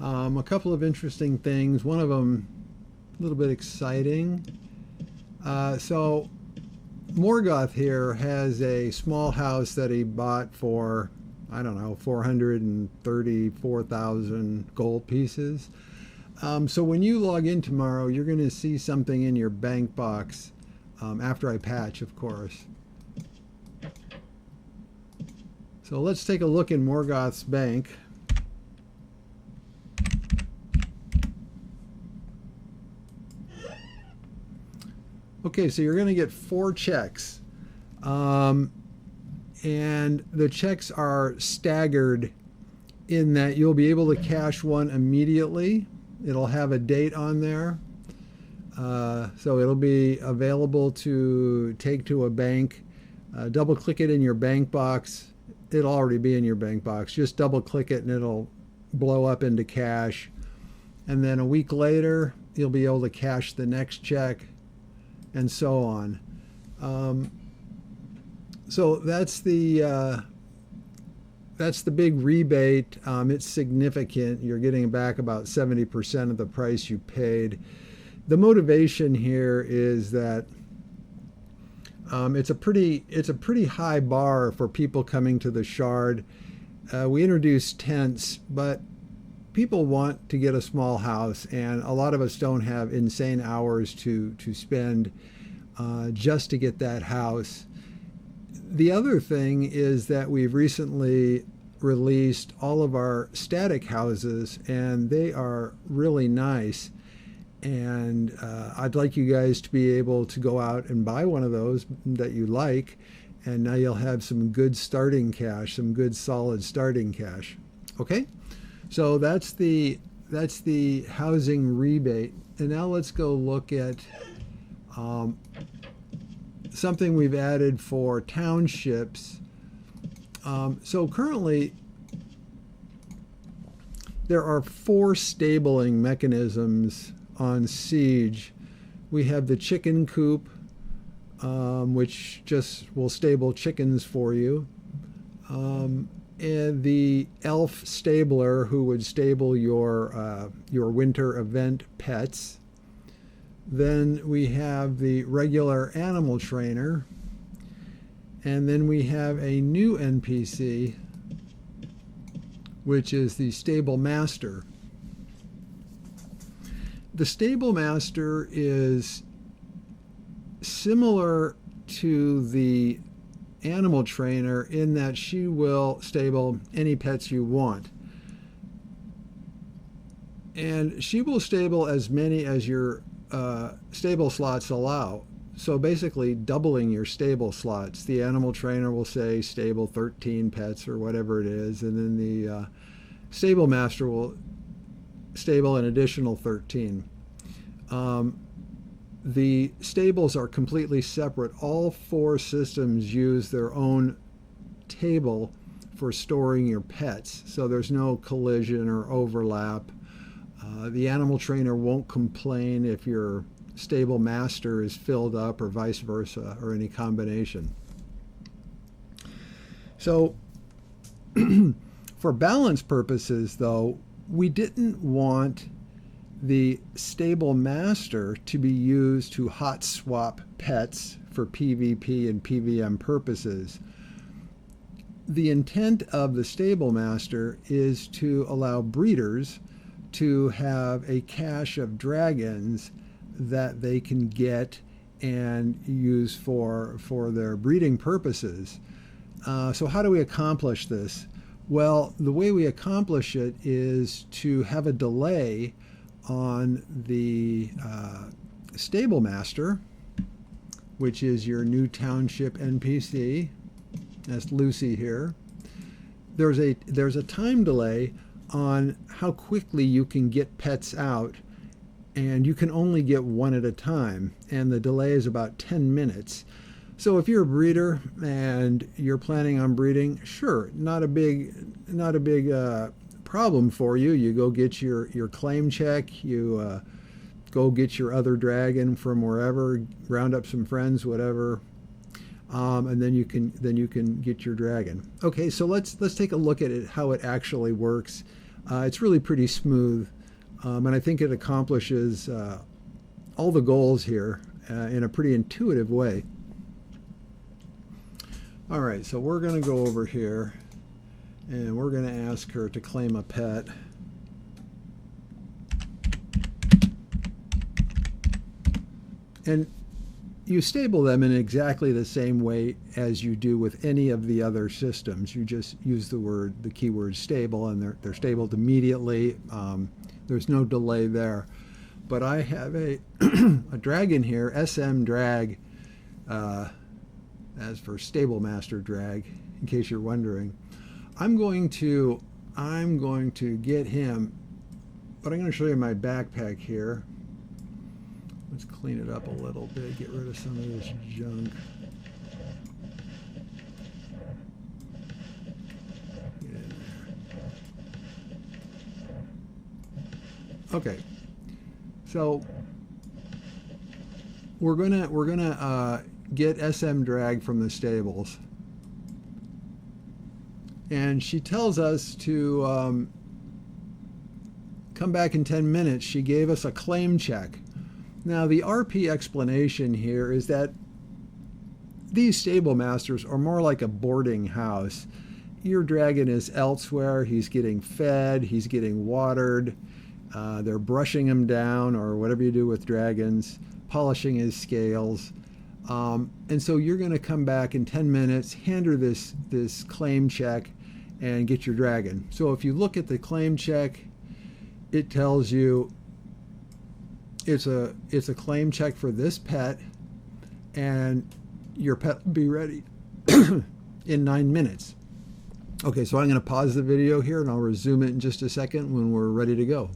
A couple of interesting things. One of them a little bit exciting. So Morgoth here has a small house that he bought for, I don't know, 434,000 gold pieces. So when you log in tomorrow, you're going to see something in your bank box, after I patch, of course. So let's take a look in Morgoth's bank. Okay, so you're going to get 4 checks. And the checks are staggered in that you'll be able to cash one immediately. It'll have a date on there. So it'll be available to take to a bank. Double click it in your bank box. It'll already be in your bank box. Just double click it and it'll blow up into cash. And then a week later, you'll be able to cash the next check, and so on. So that's the big rebate. It's significant. You're getting back about 70% of the price you paid. The motivation here is that it's a pretty high bar for people coming to the Shard. We introduced tents, but people want to get a small house, and a lot of us don't have insane hours to spend just to get that house. The other thing is that we've recently released all of our static houses, and they are really nice. And I'd like you guys to be able to go out and buy one of those that you like, and now you'll have some good starting cash, some good solid starting cash. Okay, so that's the housing rebate. And now let's go look at something we've added for townships. So currently there are 4 stabling mechanisms on Siege. We have the chicken coop, which just will stable chickens for you, and the elf stabler, who would stable your winter event pets. Then we have the regular animal trainer, and then we have a new NPC, which is the stable master. The stable master is similar to the animal trainer in that she will stable any pets you want. And she will stable as many as your stable slots allow. So basically doubling your stable slots. The animal trainer will say stable 13 pets or whatever it is, and then the stable master will stable an additional 13. The stables are completely separate. All 4 systems use their own table for storing your pets, so there's no collision or overlap. The animal trainer won't complain if your stable master is filled up, or vice versa, or any combination. So for balance purposes, though, we didn't want the stable master to be used to hot swap pets for PvP and PvM purposes. The intent of the stable master is to allow breeders to have a cache of dragons that they can get and use for their breeding purposes. So how do we accomplish this? Well, the way we accomplish it is to have a delay on the stable master, which is your new township NPC. That's Lucy here. There's a time delay on how quickly you can get pets out, and you can only get one at a time, and the delay is about 10 minutes. So if you're a breeder and you're planning on breeding, sure, not a big problem for you. You go get your claim check, you go get your other dragon from wherever, round up some friends, whatever, and then you can get your dragon. Okay, so let's take a look at it, how it actually works. It's really pretty smooth, and I think it accomplishes all the goals here in a pretty intuitive way. All right, so we're going to go over here and we're going to ask her to claim a pet. And you stable them in exactly the same way as you do with any of the other systems. You just use the keyword stable, and they're stabled immediately. There's no delay there. But I have a drag in here, SM drag, as for stable master drag, in case you're wondering. I'm going to get him, but I'm going to show you my backpack here. Let's clean it up a little bit, get rid of some of this junk. Get in there. Okay, so we're gonna get SM drag from the stables, and she tells us to come back in 10 minutes. She gave us a claim check. Now, the RP explanation here is that these stable masters are more like a boarding house. Your dragon is elsewhere. He's getting fed. He's getting watered. They're brushing him down, or whatever you do with dragons, polishing his scales. And so you're going to come back in 10 minutes, hand her this claim check, and get your dragon. So if you look at the claim check, it tells you it's a claim check for this pet, and your pet will be ready in 9 minutes. Okay, so I'm going to pause the video here, and I'll resume it in just a second when we're ready to go.